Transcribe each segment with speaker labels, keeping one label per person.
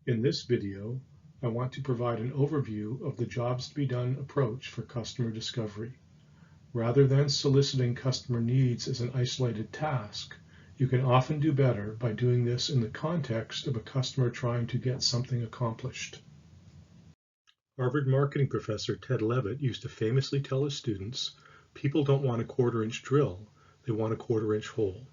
Speaker 1: In this video, I want to provide an overview of the jobs to be done approach for customer discovery. Rather than soliciting customer needs as an isolated task, you can often do better by doing this in the context of a customer trying to get something accomplished. Harvard marketing professor Ted Levitt used to famously tell his students, people don't want a quarter-inch drill, they want a quarter-inch hole,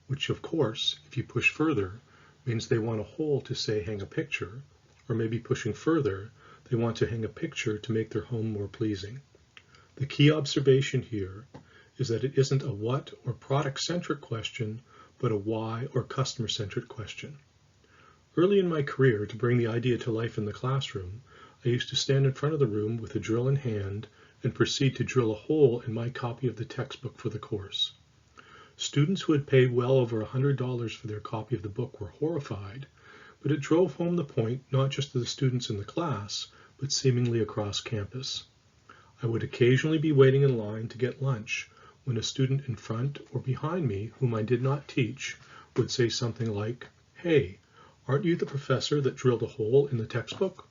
Speaker 1: which of course, if you push further, means they want a hole to, say, hang a picture, or maybe pushing further, they want to hang a picture to make their home more pleasing. The key observation here is that it isn't a what or product-centric question, but a why or customer-centric question. Early in my career, to bring the idea to life in the classroom, I used to stand in front of the room with a drill in hand and proceed to drill a hole in my copy of the textbook for the course. Students who had paid well over $100 for their copy of the book were horrified, but it drove home the point not just to the students in the class, but seemingly across campus. I would occasionally be waiting in line to get lunch when a student in front or behind me, whom I did not teach, would say something like, "Hey, aren't you the professor that drilled a hole in the textbook?"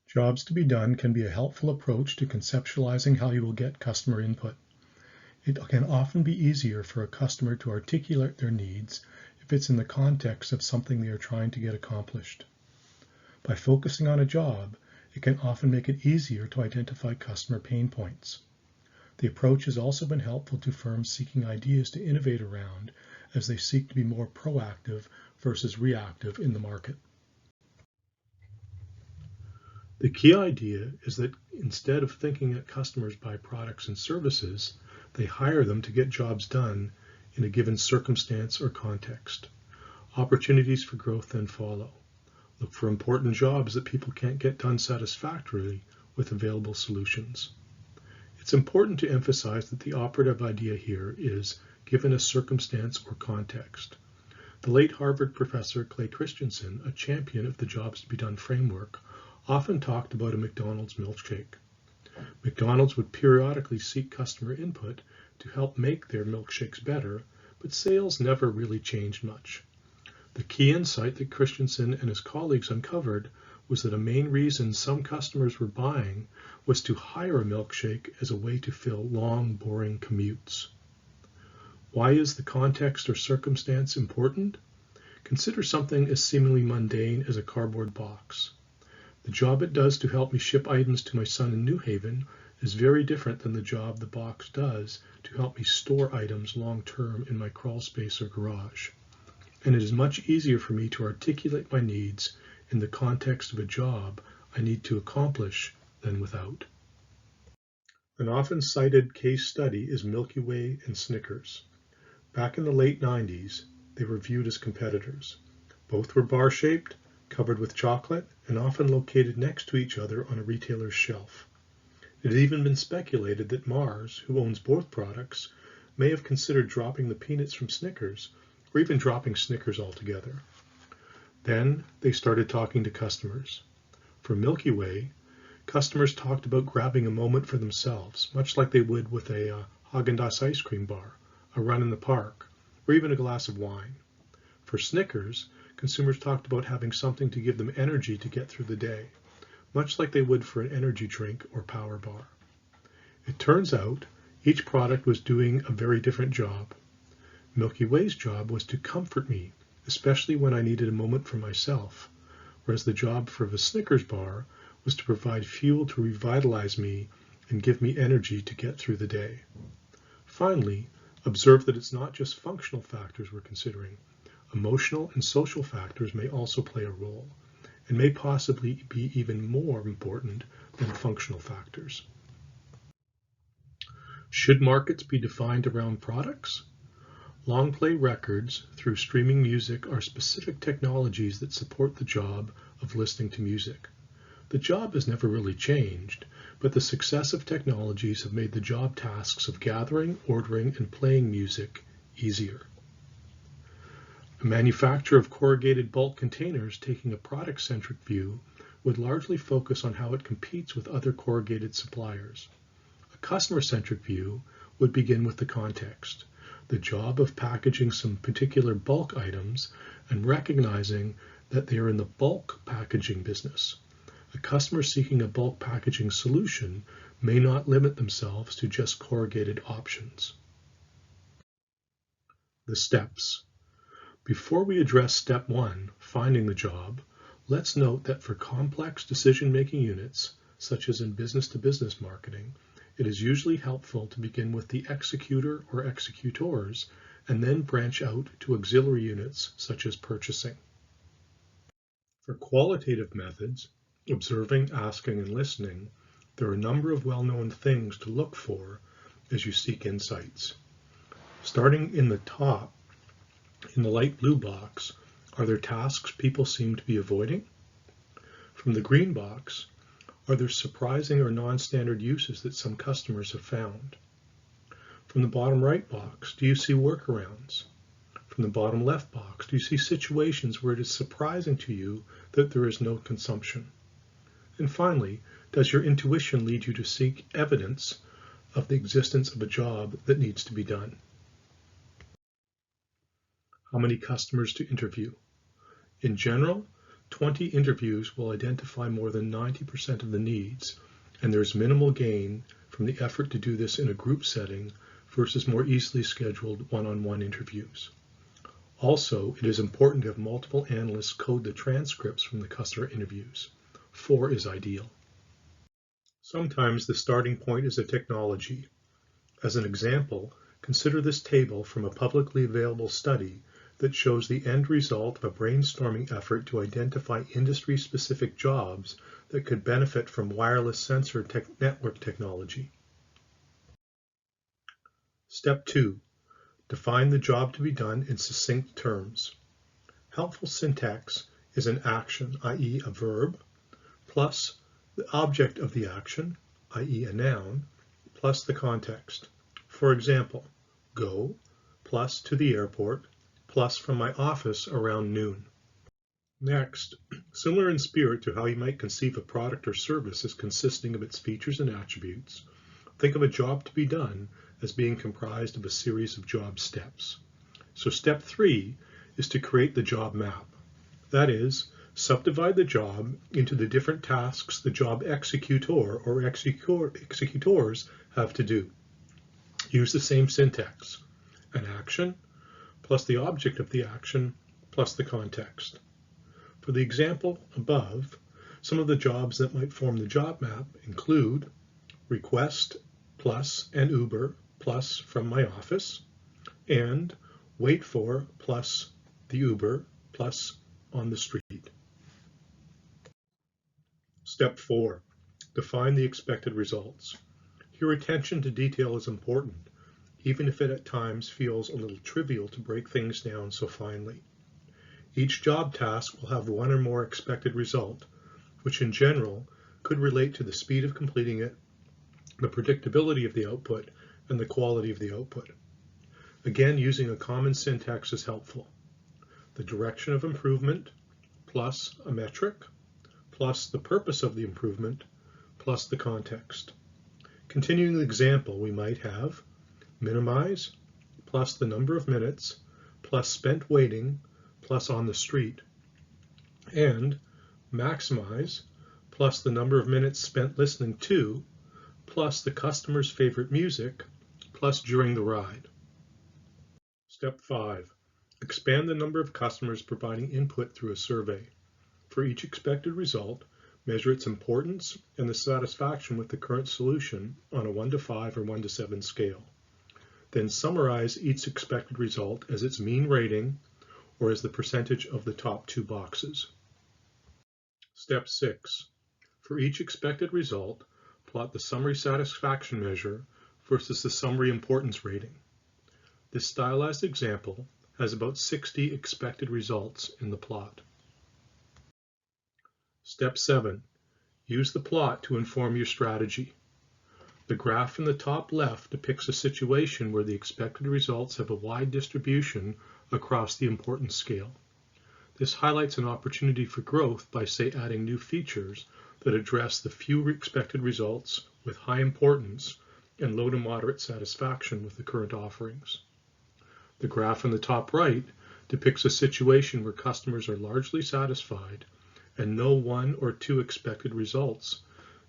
Speaker 1: Jobs to be done can be a helpful approach to conceptualizing how you will get customer input. It can often be easier for a customer to articulate their needs if it's in the context of something they are trying to get accomplished. By focusing on a job, it can often make it easier to identify customer pain points. The approach has also been helpful to firms seeking ideas to innovate around as they seek to be more proactive versus reactive in the market. The key idea is that instead of thinking that customers buy products and services, they hire them to get jobs done in a given circumstance or context. Opportunities for growth then follow. Look for important jobs that people can't get done satisfactorily with available solutions. It's important to emphasize that the operative idea here is given a circumstance or context. The late Harvard professor Clay Christensen, a champion of the jobs to be done framework, often talked about a McDonald's milkshake. McDonald's would periodically seek customer input to help make their milkshakes better, but sales never really changed much. The key insight that Christensen and his colleagues uncovered was that a main reason some customers were buying was to hire a milkshake as a way to fill long, boring commutes. Why is the context or circumstance important? Consider something as seemingly mundane as a cardboard box. The job it does to help me ship items to my son in New Haven is very different than the job the box does to help me store items long-term in my crawl space or garage. And it is much easier for me to articulate my needs in the context of a job I need to accomplish than without. An often cited case study is Milky Way and Snickers. Back in the late 90s, they were viewed as competitors. Both were bar-shaped, covered with chocolate, and often located next to each other on a retailer's shelf. It has even been speculated that Mars, who owns both products, may have considered dropping the peanuts from Snickers, or even dropping Snickers altogether. Then they started talking to customers. For Milky Way, customers talked about grabbing a moment for themselves, much like they would with a Haagen-Dazs ice cream bar, a run in the park, or even a glass of wine. For Snickers, consumers talked about having something to give them energy to get through the day, much like they would for an energy drink or power bar. It turns out each product was doing a very different job. Milky Way's job was to comfort me, especially when I needed a moment for myself, whereas the job for the Snickers bar was to provide fuel to revitalize me and give me energy to get through the day. Finally, observe that it's not just functional factors we're considering. Emotional and social factors may also play a role, and may possibly be even more important than functional factors. Should markets be defined around products? Long play records through streaming music are specific technologies that support the job of listening to music. The job has never really changed, but the successive technologies have made the job tasks of gathering, ordering, and playing music easier. A manufacturer of corrugated bulk containers taking a product-centric view would largely focus on how it competes with other corrugated suppliers. A customer-centric view would begin with the context, the job of packaging some particular bulk items and recognizing that they are in the bulk packaging business. A customer seeking a bulk packaging solution may not limit themselves to just corrugated options. The steps. Before we address step 1, finding the job, let's note that for complex decision-making units, such as in business-to-business marketing, it is usually helpful to begin with the executor or executors and then branch out to auxiliary units such as purchasing. For qualitative methods, observing, asking, and listening, there are a number of well-known things to look for as you seek insights. Starting in the top, in the light blue box, are there tasks people seem to be avoiding? From the green box, are there surprising or non-standard uses that some customers have found? From the bottom right box, do you see workarounds? From the bottom left box, do you see situations where it is surprising to you that there is no consumption? And finally, does your intuition lead you to seek evidence of the existence of a job that needs to be done? How many customers to interview? In general, 20 interviews will identify more than 90% of the needs, and there's minimal gain from the effort to do this in a group setting versus more easily scheduled one-on-one interviews. Also, it is important to have multiple analysts code the transcripts from the customer interviews. 4 is ideal. Sometimes the starting point is a technology. As an example, consider this table from a publicly available study that shows the end result of a brainstorming effort to identify industry-specific jobs that could benefit from wireless sensor network technology. Step 2. Define the job to be done in succinct terms. Helpful syntax is an action, i.e. a verb, plus the object of the action, i.e. a noun, plus the context. For example, go, plus to the airport, plus from my office around noon. Next, similar in spirit to how you might conceive a product or service as consisting of its features and attributes, think of a job to be done as being comprised of a series of job steps. So step 3 is to create the job map. That is, subdivide the job into the different tasks the job executor or executors have to do. Use the same syntax, an action, plus the object of the action, plus the context. For the example above, some of the jobs that might form the job map include request plus an Uber plus from my office, and wait for plus the Uber plus on the street. Step 4, define the expected results. Your attention to detail is important, even if it at times feels a little trivial to break things down so finely. Each job task will have one or more expected result, which in general could relate to the speed of completing it, the predictability of the output, and the quality of the output. Again, using a common syntax is helpful. The direction of improvement, plus a metric, plus the purpose of the improvement, plus the context. Continuing the example, we might have minimize, plus the number of minutes, plus spent waiting, plus on the street, and maximize, plus the number of minutes spent listening to, plus the customer's favorite music, plus during the ride. Step 5, expand the number of customers providing input through a survey. For each expected result, measure its importance and the satisfaction with the current solution on a 1 to 5 or 1 to 7 scale. Then summarize each expected result as its mean rating or as the percentage of the top 2 boxes. Step 6. For each expected result, plot the summary satisfaction measure versus the summary importance rating. This stylized example has about 60 expected results in the plot. Step 7. Use the plot to inform your strategy. The graph in the top left depicts a situation where the expected results have a wide distribution across the importance scale. This highlights an opportunity for growth by, say, adding new features that address the few expected results with high importance and low to moderate satisfaction with the current offerings. The graph in the top right depicts a situation where customers are largely satisfied and no one or two expected results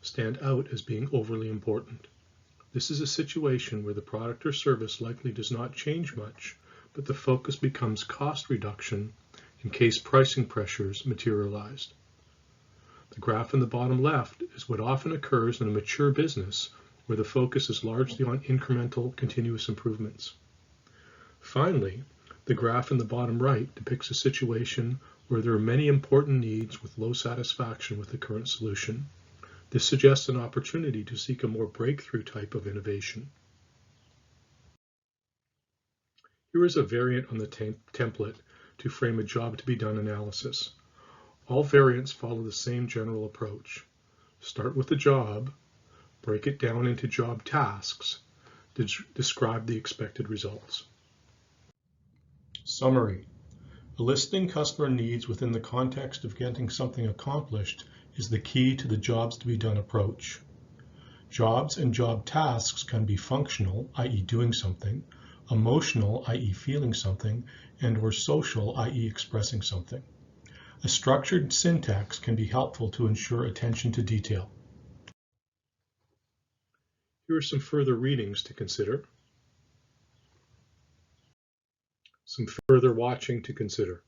Speaker 1: stand out as being overly important. This is a situation where the product or service likely does not change much, but the focus becomes cost reduction in case pricing pressures materialized. The graph in the bottom left is what often occurs in a mature business where the focus is largely on incremental continuous improvements. Finally, the graph in the bottom right depicts a situation where there are many important needs with low satisfaction with the current solution. This suggests an opportunity to seek a more breakthrough type of innovation. Here is a variant on the template to frame a job to be done analysis. All variants follow the same general approach. Start with the job, break it down into job tasks, describe the expected results. Summary. Eliciting customer needs within the context of getting something accomplished is the key to the jobs to be done approach. Jobs and job tasks can be functional, i.e. doing something, emotional, i.e. feeling something, and/or social, i.e. expressing something. A structured syntax can be helpful to ensure attention to detail. Here are some further readings to consider. Some further watching to consider.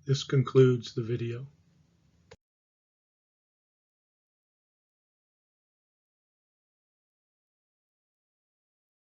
Speaker 1: This concludes the video.